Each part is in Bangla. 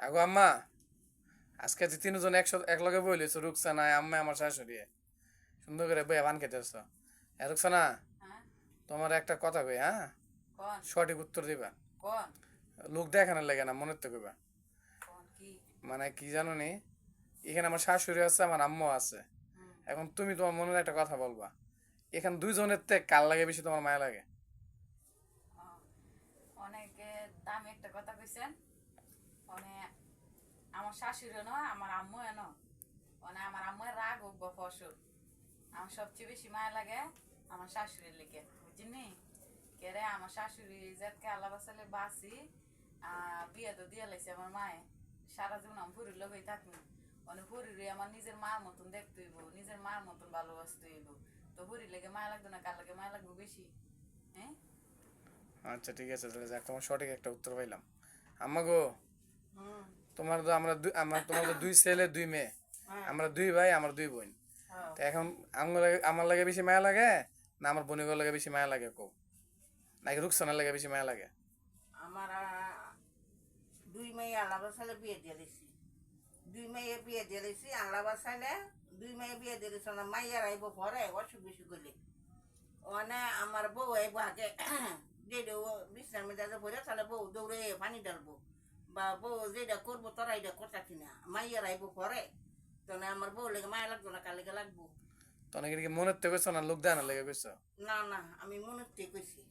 আগো আম্মা, আজকে যে তিনজন এক লগে বইলেছো, রুকসানা, আম্মা, আমার শাশুড়ি, সুন্দর করে বইয়া পান খেতেছ। রুকসানা, হ্যাঁ, তোমার একটা কথা কই, হ্যাঁ? কোন সঠিক উত্তর দিবা। কোন লোক দেখানোর লাগে না, মনের তো কইবা। কোন কি? মানে কি জানো নি, এখানে আমার শাশুড়ি আছে, আমার আম্মু আছে। হুম, এখন তুমি তোমার মনের একটা কথা বলবা। এখানে দুইজনের থেকে কার লাগে বেশি তোমার মায়া লাগে? ও, অনেকে দামি একটা কথা কইছেন। মানে আমার শাশুড়ি নয়, আমার আম্মু এনো। মানে আমার আম্মুর রাগ হোক বা ফসল, আমার সবচেয়ে বেশি মায়া লাগে আমার শাশুড়ির লিগে, বুঝিনি? কেরে আমার শাশুড়ি যাকে আল্লাহ বাসালে বাসি, বিয়ে তো দিয়ে লাইছে আমার মায়ে। সারা জীবন আমি ফুরির লগেই থাকবো। মানে ফুরিরে আমার নিজের মার মতন দেখতে হইব, নিজের মার মতন ভালোবাসতে হইব। তো ফুরির লেগে মায়া লাগতো না, কার লাগে মায়া লাগবো বেশি? হ্যাঁ। আচ্ছা ঠিক আছে, তাহলে যাক, তোমার সঠিক একটা উত্তর পাইলাম। আম্মা গো, হুম। তোমার তো তোমার তো দুই ছেলে দুই মেয়ে। হ্যাঁ। আমরা দুই ভাই, আমার দুই বোন। হ্যাঁ। তো এখন আমার লাগে বেশি মায়া লাগে, না আমার বোনের লাগে বেশি মায়া লাগে কো? নাকি রুকসানার লাগে বেশি মায়া লাগে? আমার দুই মেয়ে আল্লাহ বাসালে বিয়ে দিয়ে দিছি। দুই মেয়ে বিয়ে দিয়ে দিছি আল্লাহ বাসালে। দুই মেয়ে বিয়ে দিয়ে দিছি না, মাইয়ার আইব পরে অসুখ বিসুখ করলে মানে আমার বউ আইব আগে যেটা বিশ্রাম মেজাজে পড়ে তাহলে বউ দৌড়ে পানি ডালবো, বা বউ যেটা করবো তোরা এটা করতাছি না, মাইয়ার আইব পরে। তো না আমার বউ লেগে মায়া লাগবো না, কার লেগে লাগবো? তো অনেকে কি মনের থেকে কইছো না লোক দেখানোর লেগে কইছো? না না, আমি মনের থেকে কইছি।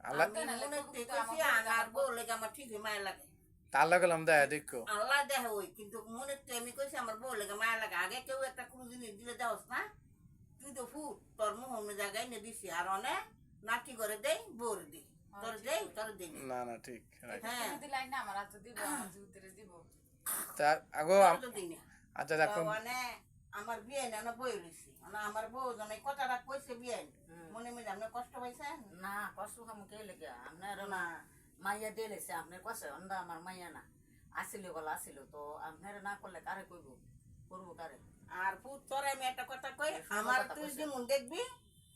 আল্লাহ, আমি মনের থেকে কইছি আমার বউ লেগে আমার ঠিকই মায়া লাগে। আল্লাহ গেলাম দেয় দেখো। আল্লাহ দেহ ওই, কিন্তু মনে তো আমি কইছি আমার বউ লেগে মায়া লাগে। আগে কেউ একটা কোনো জিনিস দিলে দেওস না, তুই তো ফুট তোর মোহন জায়গায় নিয়ে দিছি, আর অনেক নাটি করে দেই বোর দিই, তোর দেই তোর দিই না। না না, ঠিক right. হ্যাঁ, তুমি দিলাই না, আমার হাতে দিব, আমার জুতিরে দিব। তা আগো তোর তো দিই না। আচ্ছা তো যাক মানে আমার বিয়ে না বই রয়েছি, মানে আমার বউ জন এই কথাটা কইছে বিয়ে মনে মনে আপনার কষ্ট পাইছেন না কষ্ট খামু কে লেগে আপনার না? না মাইয়া দিলেছে আপনার কষ্ট অন্ধা আমার মাইয়া না আসিল বলা আসিল তো আপনার না করলে কারে কইব করবো কারে আর পুত তোর আমি একটা কথা কই, সুন্দর আমার কথা তুই কইছে। যেমন দেখবি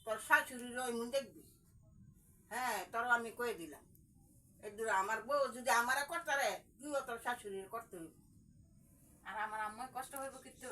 তোর শাশুড়ির ওই মন দেখবি। হ্যাঁ, তোর আমি কয়ে দিলাম। এদুর আমার বউ যদি আমারে করতে রে, তুইও তোর শাশুড়ির করতে হইব। আর আমার আম্মুর কষ্ট হইব কিন্তু